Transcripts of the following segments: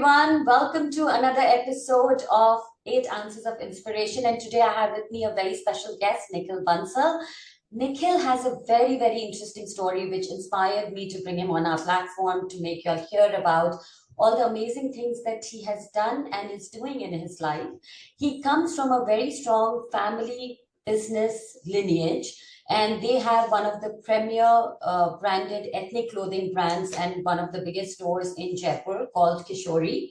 everyone. Welcome to another episode of 8 Ounces of Inspiration. And today I have with me a very special guest, Nikhil Bansal. Nikhil has a very, very interesting story which inspired me to bring him on our platform to make you all hear about all the amazing things that he has done and is doing in his life. He comes from a very strong family business lineage, and they have one of the premier branded ethnic clothing brands and one of the biggest stores in Jaipur called Kishori,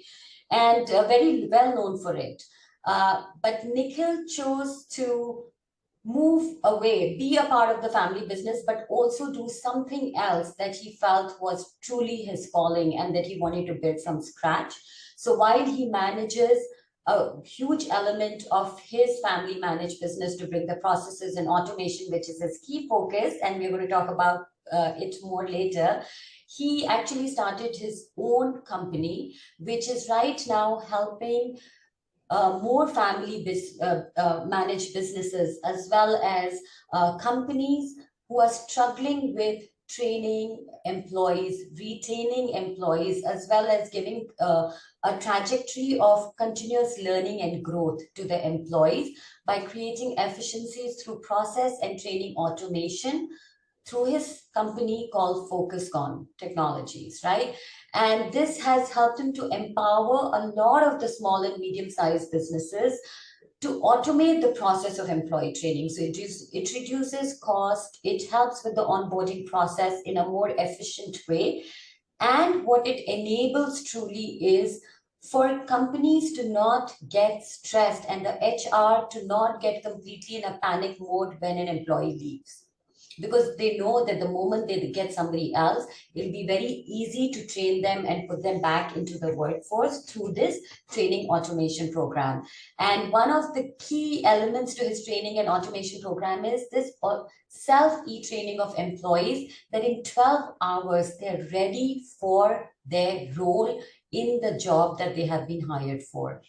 and very well known for it. But Nikhil chose to move away, be a part of the family business, but also do something else that he felt was truly his calling and that he wanted to build from scratch. So while he manages a huge element of his family managed business to bring the processes and automation, which is his key focus, and we're going to talk about it more later. He actually started his own company, which is right now helping more family managed businesses, as well as companies who are struggling with training employees, retaining employees, as well as giving a trajectory of continuous learning and growth to the employees by creating efficiencies through process and training automation through his company called Focuskon Technologies, right? And this has helped him to empower a lot of the small and medium-sized businesses to automate the process of employee training. So it reduces cost, it helps with the onboarding process in a more efficient way. And what it enables truly is for companies to not get stressed and the HR to not get completely in a panic mode when an employee leaves, because they know that the moment they get somebody else, it'll be very easy to train them and put them back into the workforce through this training automation program. And one of the key elements to his training and automation program is this self e-training of employees, that in 12 hours, they're ready for their role in the job that they have been hired for.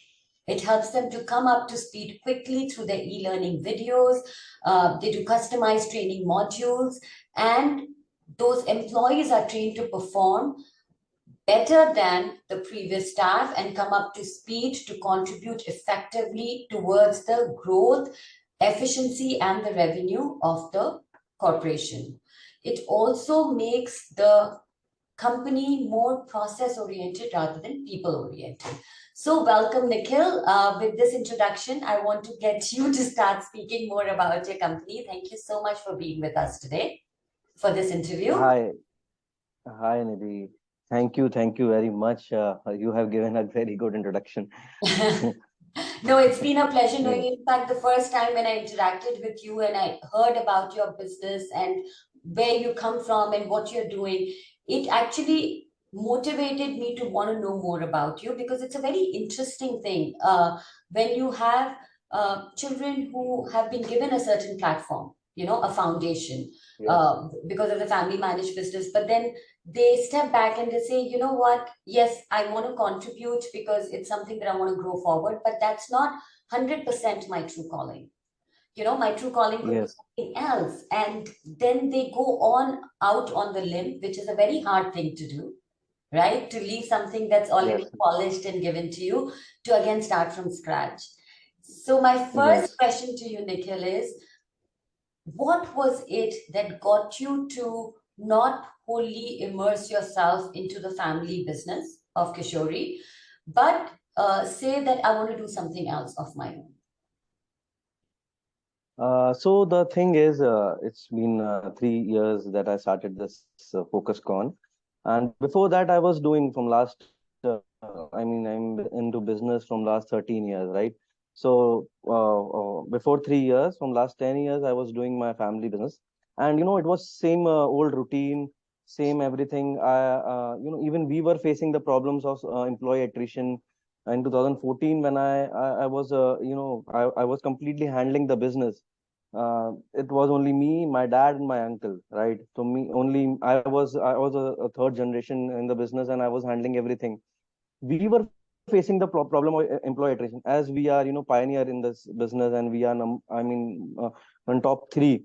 It helps them to come up to speed quickly through their e-learning videos. They do customized training modules, and those employees are trained to perform better than the previous staff and come up to speed to contribute effectively towards the growth, efficiency, and the revenue of the corporation. It also makes the company more process-oriented rather than people-oriented. So welcome, Nikhil. With this introduction, I want to get you to start speaking more about your company. Thank you so much for being with us today for this interview. Hi, Nidhi. Thank you very much. You have given a very good introduction. No, it's been a pleasure knowing you. In fact, the first time when I interacted with you and I heard about your business and where you come from and what you're doing, it actually motivated me to want to know more about you, because it's a very interesting thing when you have children who have been given a certain platform, a foundation, because of the family managed business, but then they step back and they say, you know what, yes, I want to contribute because it's something that I want to grow forward, but that's not 100% my true calling. My true calling could be something else. And then they go on out on the limb, which is a very hard thing to do, right? To leave something that's already polished and given to you to again start from scratch. So my first question to you, Nikhil, is what was it that got you to not wholly immerse yourself into the family business of Kishori, but say that I want to do something else of my own? So the thing is, it's been 3 years that I started this Focuskon, and before that I was doing from last, I'm into business from last 13 years, right? So before 3 years, from last 10 years, I was doing my family business, and it was same old routine, same everything. Even we were facing the problems of employee attrition in 2014 when I was I was completely handling the business. It was only me, my dad, and my uncle, right? So I was a third generation in the business, and I was handling everything. We were facing the problem of employee attrition, as we are pioneer in this business, and we are on top 3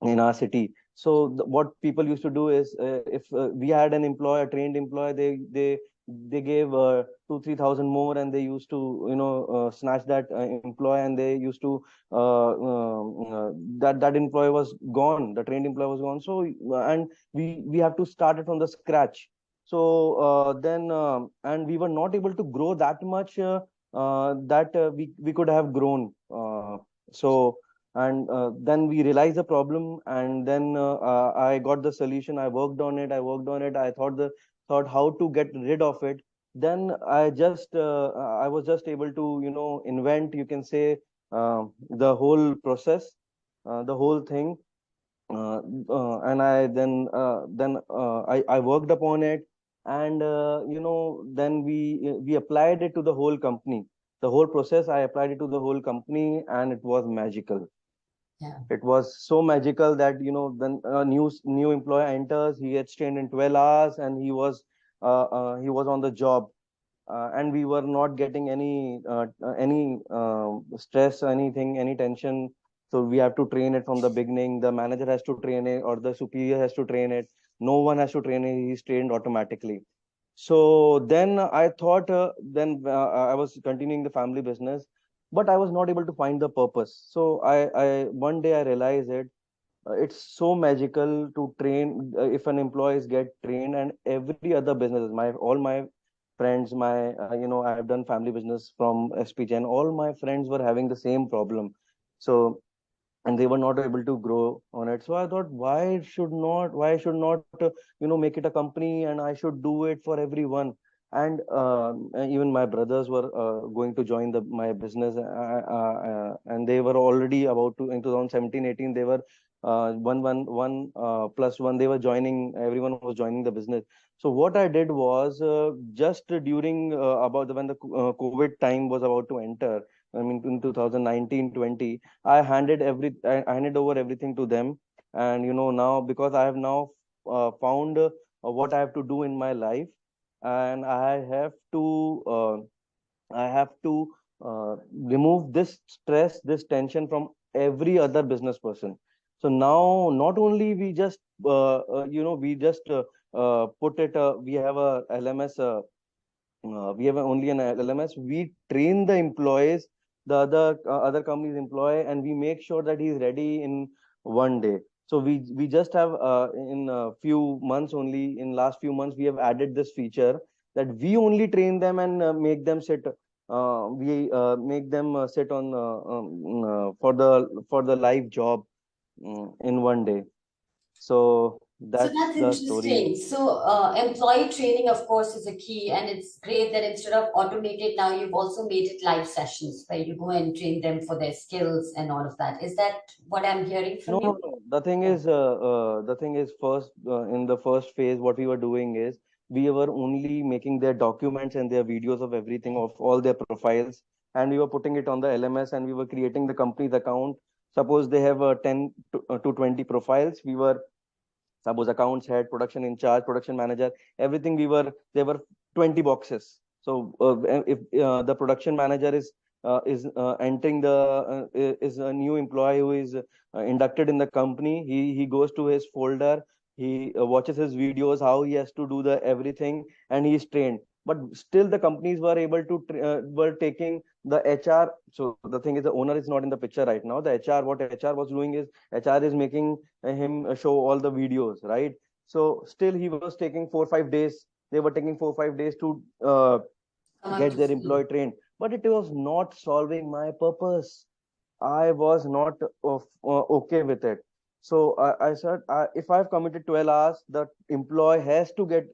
in our city. So what people used to do is, if we had an employee, a trained employee, they they gave 2-3 thousand more, and they used to snatch that employee, and they used to that employee was gone, the trained employee was gone. So and we have to start it from the scratch. So then and we were not able to grow that much that we could have grown. So and then we realized the problem, and then I got the solution. I worked on it. I thought how to get rid of it. Then I was just able to invent, you can say, the whole process, the whole thing. And I worked upon it, and then we applied it to the whole company. The whole process, I applied it to the whole company, and it was magical. Yeah. It was so magical that when a new employee enters, he gets trained in 12 hours, and he was on the job. And we were not getting any stress, anything, any tension. So we have to train it from the beginning. The manager has to train it, or the superior has to train it. No one has to train it. He's trained automatically. So then I thought, then I was continuing the family business, but I was not able to find the purpose. So I one day I realized it. It's so magical to train, if an employees get trained, and every other businesses, my all my friends, my I have done family business from SPJ, and all my friends were having the same problem. So and they were not able to grow on it. So I thought, why should not make it a company, and I should do it for everyone. And even my brothers were going to join my business, and they were already about to, in 2017-18, they were one plus one, they were joining, everyone was joining the business. So what I did was, just during about when the COVID time was about to enter, I mean in 2019-20, I handed over everything to them. And now, because I have now found what I have to do in my life, and I have to remove this stress, this tension from every other business person. So now, not only we just we just put it, we have a LMS, we have only an LMS. We train the employees, the other company's employee, and we make sure that he's ready in one day. So we just have in a few months, only in last few months, we have added this feature that we only train them and make them sit. We make them sit on for the live job, in one day. So So that's that's the story. interesting. So employee training, of course, is a key, and it's great that instead of automated, now you've also made it live sessions where you go and train them for their skills and all of that. Is that what I'm hearing from No, no, you? no. Yeah. The thing is, first, in the first phase, what we were doing is we were only making their documents and their videos of everything, of all their profiles, and we were putting it on the LMS, and we were creating the company's account. Suppose they have 10 to 20 profiles. We were, suppose, accounts head, production in charge, production manager, everything, there were 20 boxes. So if the production manager is entering the is a new employee who is inducted in the company, he goes to his folder, he watches his videos, how he has to do the everything, and he is trained. But still the companies were able to were taking the HR. So the thing is, the owner is not in the picture right now. The HR, what HR was doing is, HR is making him show all the videos, right? So still he was taking 4 5 days. They were taking 4 5 days to Come up get to their speed. employee trained, but it was not solving my purpose. I was not okay with it. So I said, if I've committed 12 hours, the employee has to get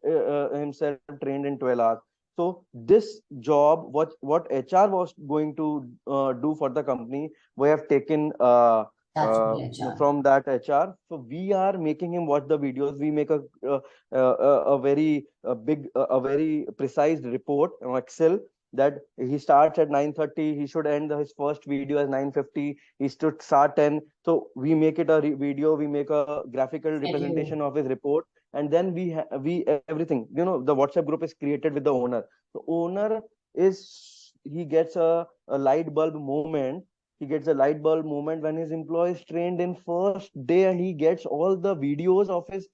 himself trained in 12 hours. So this job, what HR was going to do for the company, we have taken That's good, HR. from that HR. So we are making him watch the videos. We make a very big, a very precise report on Excel, that he starts at 9:30, he should end his first video at 9:50, he should start 10. So we make it a video, we make a graphical Schedule. representation of his report, and then we everything, the WhatsApp group is created with the owner. The owner he gets a light bulb moment. He gets a light bulb moment when his employee is trained in first day, and he gets all the videos of his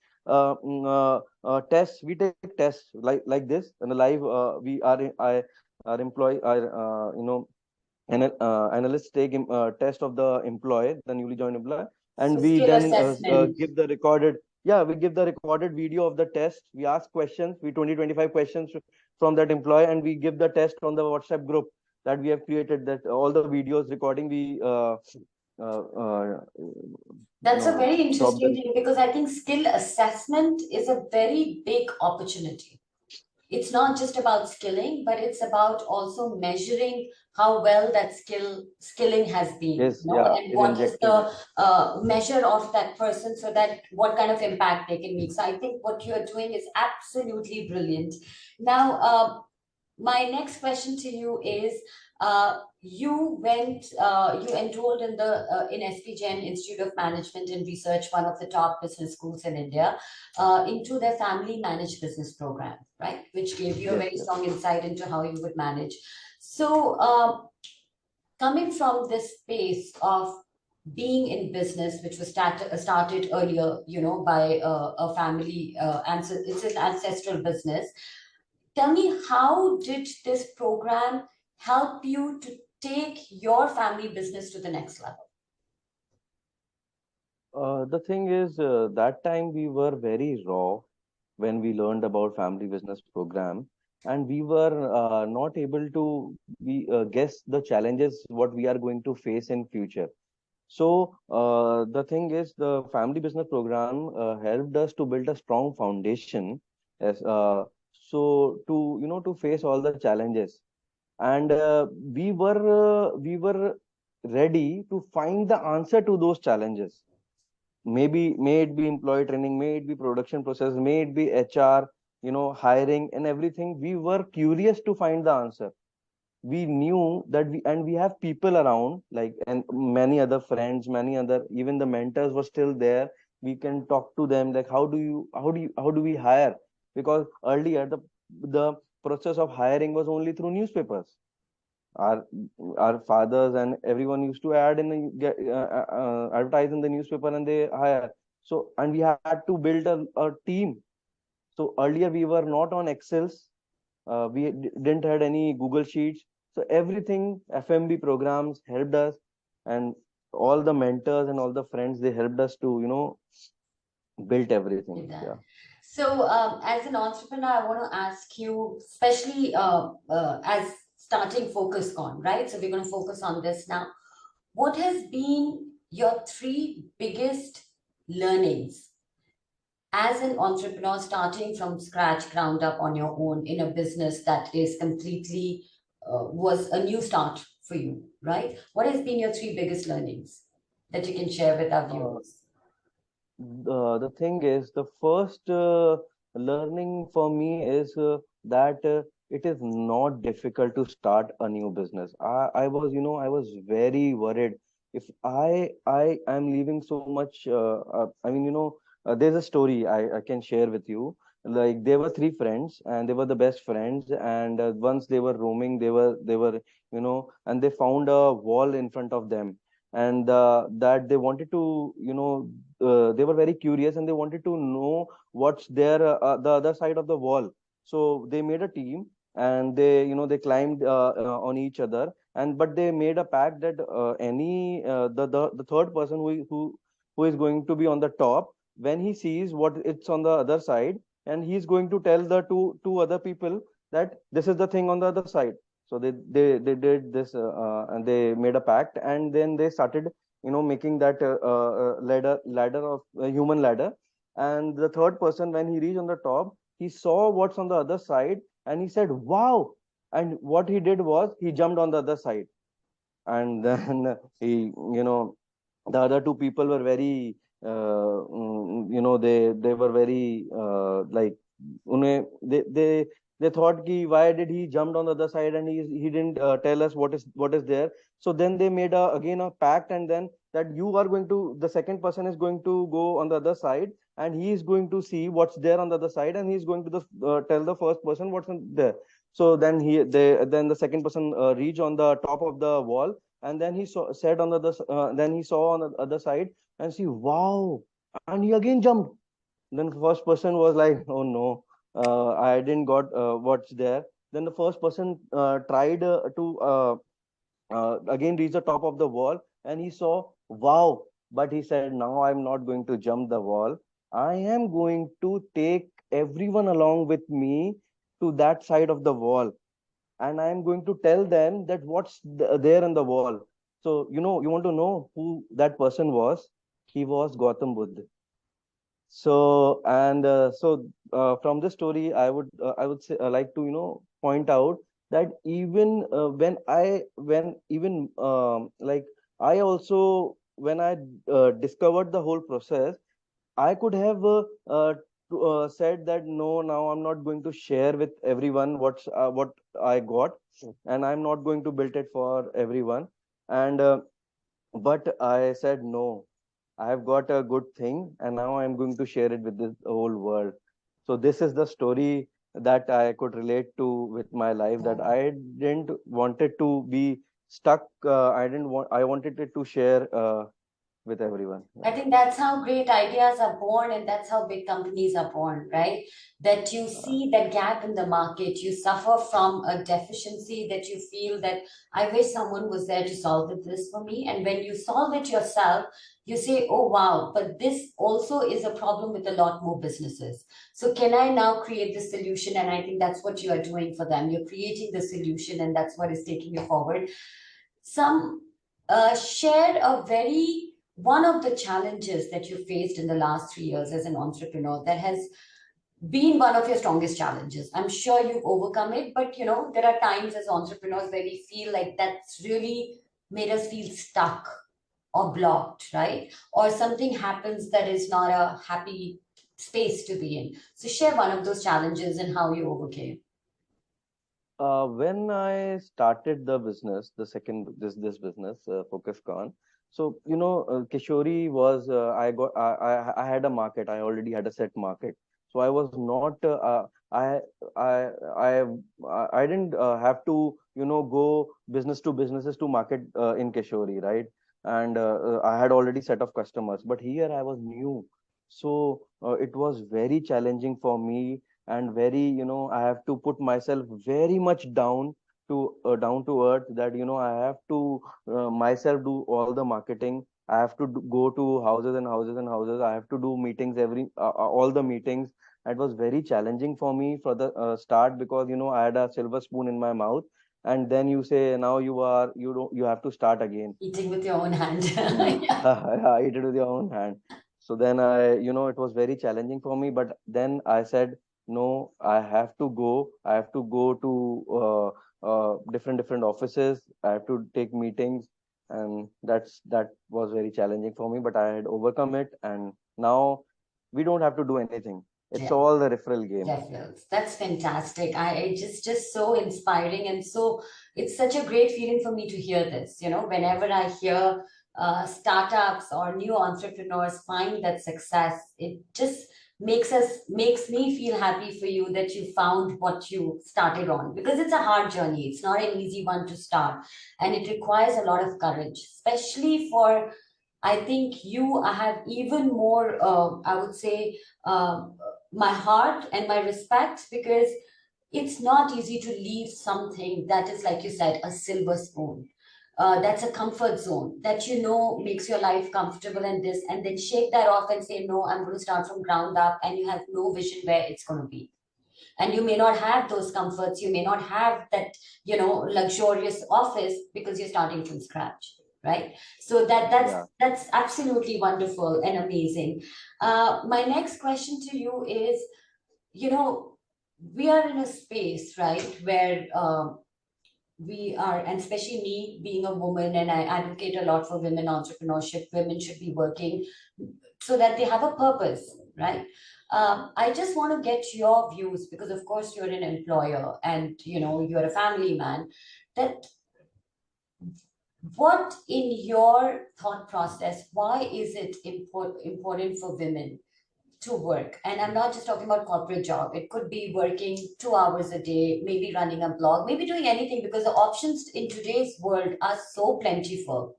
tests. We take tests like this and the live. We are I our employee our analysts take test of the employee, the newly joined employee, and So we skill then assessment. give the recorded. Yeah, we give the recorded video of the test. We ask questions. We 20-25 questions from that employee, and we give the test on the WhatsApp group that we have created. That all the videos recording we uh, uh, That's a very drop interesting the. thing because I think skill assessment is a very big opportunity. It's not just about skilling, but it's about also measuring how well that skilling has been, Yes, yeah, and is what is injected. the measure of that person so that what kind of impact they can make. So I think what you're doing is absolutely brilliant. Now, my next question to you is you enrolled in the in SPGN Institute of Management and Research, one of the top business schools in India, into their family managed business program, right, which gave you a Yes, very yes. strong insight into how you would manage. So coming from this space of being in business, which was started earlier, by a family, it's an ancestral business. Tell me, how did this program help you to take your family business to the next level? The thing is, that time we were very raw when we learned about family business program, and we were not able to guess the challenges what we are going to face in future. So the thing is, the family business program helped us to build a strong foundation, as so to to face all the challenges, and we were ready to find the answer to those challenges. Maybe may it be employee training, may it be production process, may it be HR, hiring and everything. We were curious to find the answer. We knew that we have people around, like, and many other friends, many other, even the mentors were still there. We can talk to them, like, how do we hire? Because earlier the process of hiring was only through newspapers. Our fathers and everyone used to add in the advertise in the newspaper and they hire. So, and we had to build a team. So earlier we were not on Excels. Didn't had any Google Sheets. So everything FMB programs helped us, and all the mentors and all the friends, they helped us to build everything. With that. Yeah. So, as an entrepreneur, I want to ask you, especially as starting Focuskon, right? So, we're going to focus on this now. What has been your three biggest learnings as an entrepreneur starting from scratch, ground up on your own in a business that is completely was a new start for you, right? What has been your three biggest learnings that you can share with our Uh, viewers? the thing is, the first learning for me is that it is not difficult to start a new business. I was very worried if I am leaving so much. There's a story I can share with you. Like, there were three friends, and they were the best friends. And once they were roaming, they were and they found a wall in front of them, and that they wanted to they were very curious and they wanted to know what's there the other side of the wall. So they made a team, and they climbed on each other, and but they made a pact that any the third person who is going to be on the top, when he sees what it's on the other side, and he's going to tell the two other people that this is the thing on the other side. So they did this, and they made a pact, and then they started making that ladder of human ladder. And the third person, when he reached on the top, he saw what's on the other side, and he said, wow. And what he did was he jumped on the other side, and then he the other two people were very they were very like they thought ki why did he jumped on the other side, and he didn't tell us what is there. So then they made again a pact, and then that you are going to the second person is going to go on the other side, and he is going to see what's there on the other side, and he is going to tell the first person what's there. So then the second person reached on the top of the wall, and then said on then he saw on the other side and see, wow, and he again jumped. Then the first person was like, oh no, I didn't got what's there. Then the first person tried to again reach the top of the wall, and he saw, wow. But he said, now I'm not going to jump the wall. I am going to take everyone along with me to that side of the wall, and I'm going to tell them that what's there in the wall. So, you want to know who that person was? He was Gautam Buddha. So, and from this story, I would say, like to point out that even when even like I also, when I discovered the whole process, I could have said that no, now I'm not going to share with everyone what I got, and I'm not going to build it for everyone. And but I said no, I have got a good thing, and now I'm going to share it with the whole world. So this is the story that I could relate to with my life. That I didn't wanted to be stuck. I didn't want. I wanted it to share with everyone. I think that's how great ideas are born, and that's how big companies are born, right? That you Uh, see that gap in the market, you suffer from a deficiency that you feel that I wish someone was there to solve this for me. And when you solve it yourself, you say, oh, wow, but this also is a problem with a lot more businesses. So, can I now create the solution? And I think that's what you are doing for them. You're creating the solution, and that's what is taking you forward. Some shared a very one of the challenges that you faced in the last 3 years as an entrepreneur that has been one of your strongest challenges. I'm sure you've overcome it, but there are times as entrepreneurs where we feel like that's really made us feel stuck or blocked, right? Or something happens that is not a happy space to be in. So share one of those challenges and how you overcame. when I started the business, the second this business, Focuskon. So Kishori was I had a market. I already had a set market. So I was not I I I didn't have to go business to businesses to market in Kishori, right? And I had already set of customers. But here I was new, so it was very challenging for me, and very, I have to put myself very much down to earth, that I have to myself do all the marketing. I have to go to houses and houses and houses. I have to do meetings, all the meetings. It was very challenging for me for the start, because I had a silver spoon in my mouth, and then you say, now you have to start again. Eating with your own hand. Yeah. I eat it with your own hand. So then it was very challenging for me. But then I said, no, I have to go. I have to go to different offices. I have to take meetings, and that was very challenging for me. But I had overcome it, and now we don't have to do anything. It's Yeah. all the referral game. Referrals. That's fantastic. I just so inspiring, and so it's such a great feeling for me to hear this. Whenever I hear startups or new entrepreneurs find that success, it just makes me feel happy for you that you found what you started on, because it's a hard journey. It's not an easy one to start, and it requires a lot of courage, especially for I think you have even more, I would say, my heart and my respect, because it's not easy to leave something that is, like you said, a silver spoon. That's a comfort zone that makes your life comfortable, and this, and then shake that off and say, no, I'm going to start from ground up, and you have no vision where it's going to be. And you may not have those comforts, you may not have that luxurious office, because you're starting from scratch, right? So Yeah. that's absolutely wonderful and amazing. My next question to you is, you know we are in a space, right, where we are, and especially me being a woman, and I advocate a lot for women entrepreneurship. Women should be working so that they have a purpose, right? I just want to get your views, because of course you're an employer, and you're a family man. That what in your thought process, why is it important for women to work? And I'm not just talking about corporate job. It could be working 2 hours a day, maybe running a blog, maybe doing anything, because the options in today's world are so plentiful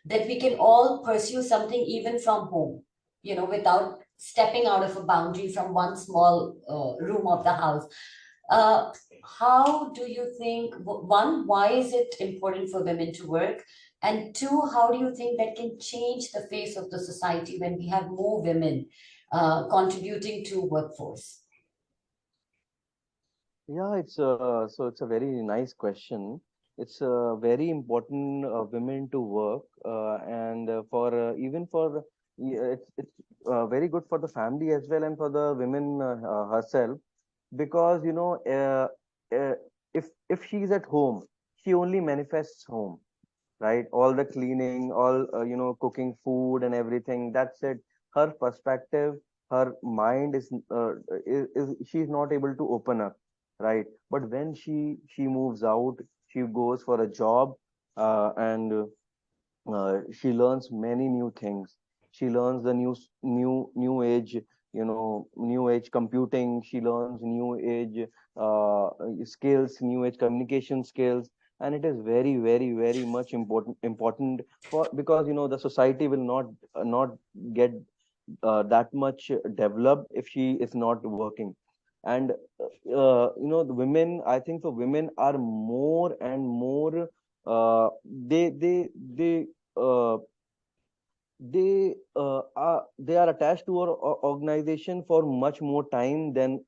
that we can all pursue something even from home, without stepping out of a boundary from one small room of the house. Uh, how do you think, one, why is it important for women to work? And two, how do you think that can change the face of the society when we have more women contributing to workforce? Yeah, it's a very nice question. It's very important women to work, and for even for it's very good for the family as well and for the women herself, because uh, if she's at home, she only manifests home, right? All the cleaning, all cooking food and everything. That's it. Her perspective, her mind is she's not able to open up, right? But when she moves out, she goes for a job, and she learns many new things. She learns the new age, new age computing. She learns new age skills, new age communication skills, and it is very, very, very much important for, because the society will not get that much developed if she is not working. And the women, I think, for women are more and more, they uh, they are attached to our organization for much more time than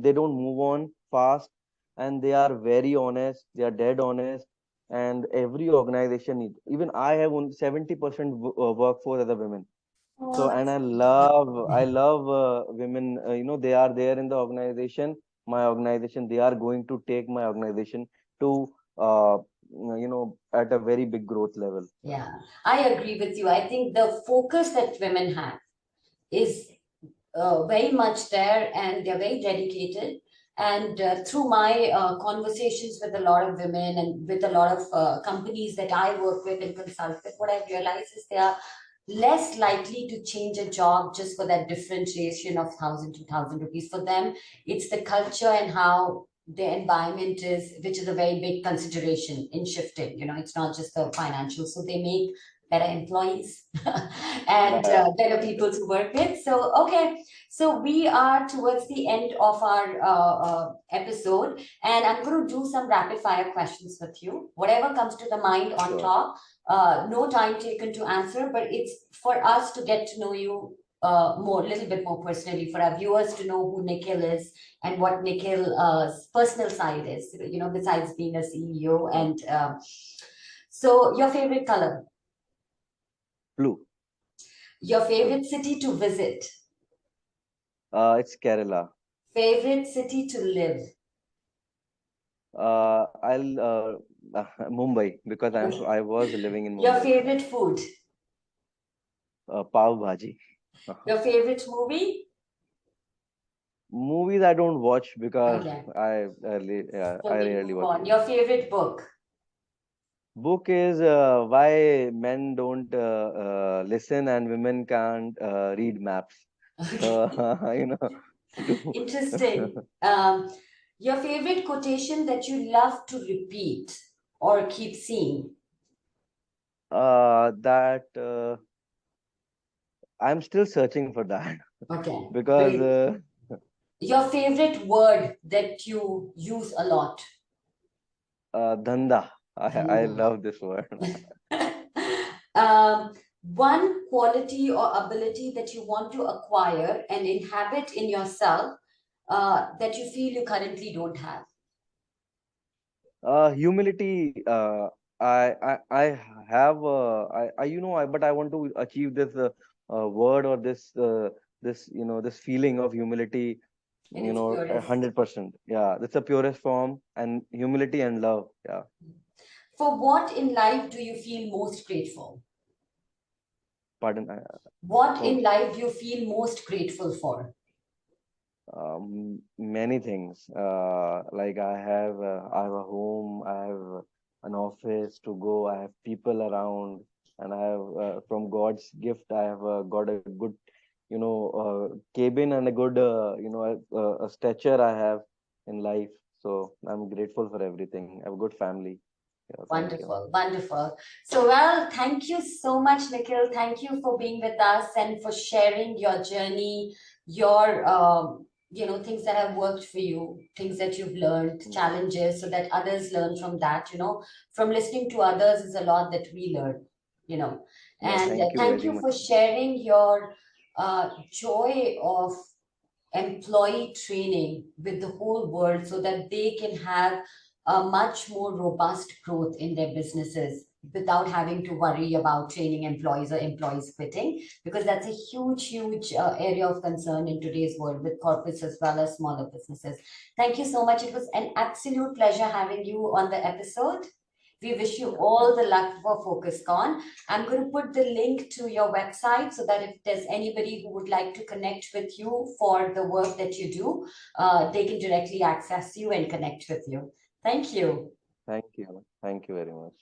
they don't move on fast, and they are very honest, they are dead honest. And every organization even I have only 70% workforce as a women. Oh, So, and that's I love women. They are there in the organization, my organization. They are going to take my organization to, at a very big growth level. yeah, I agree with you. I think the focus that women have is very much there, and they're very dedicated. And through my conversations with a lot of women and with a lot of companies that I work with and consult with, what I've realized is they are less likely to change a job just for that differentiation of 1,000 2,000 rupees. For them, it's the culture and how the environment is, which is a very big consideration in shifting. It's not just the financial. So they make better employees and Yeah, better people to work with. So, okay. So we are towards the end of our episode, and I'm going to do some rapid fire questions with you. Whatever comes to the mind on sure. top, no time taken to answer, but it's for us to get to know you more, a little bit more personally, for our viewers to know who Nikhil is and what Nikhil's personal side is, besides being a CEO. Sure. And so, your favorite color, Blue. your favorite city to visit, It's Kerala. favorite city to live. I'll Mumbai, because Okay. I was living in Your Mumbai. favorite food, Pav Bhaji. your favorite movie. Movies I don't watch because Okay, I so we rarely move watch on. movies. Your favorite book. Book is why men don't listen and women can't read maps. So, to Interesting. Your favorite quotation that you love to repeat or keep seeing. that I'm still searching for that Okay, because great. Your favorite word that you use a lot. dhanda. I Dhanda. love this word. One quality or ability that you want to acquire and inhabit in yourself that you feel you currently don't have. Humility. I have but I want to achieve this word, or this feeling of humility. In its purest. 100%. Yeah, that's the purest form, and humility and love. Yeah. For what in life do you feel most grateful? Pardon. What For in life do you feel most grateful for? many things. Like I have a home, I have an office to go, I have people around, and I have, from God's gift, I have got a good, cabin, and a good, a stature I have in life. So I'm grateful for everything. I have a good family. Yeah, thank you. Wonderful, wonderful. So, well, thank you so much, Nikhil. Thank you for being with us and for sharing your journey, your things that have worked for you, things that you've learned, challenges, so that others learn from that. From listening to others is a lot that we learn. You know, Yeah, and thank you thank very you much. for sharing your joy of employee training with the whole world so that they can have a much more robust growth in their businesses without having to worry about training employees or employees quitting, because that's a huge area of concern in today's world with corporates as well as smaller businesses. Thank you so much. It was an absolute pleasure having you on the episode. We wish you all the luck for Focuskon. I'm going to put the link to your website so that if there's anybody who would like to connect with you for the work that you do, they can directly access you and connect with you. Thank you. Thank you. Thank you very much.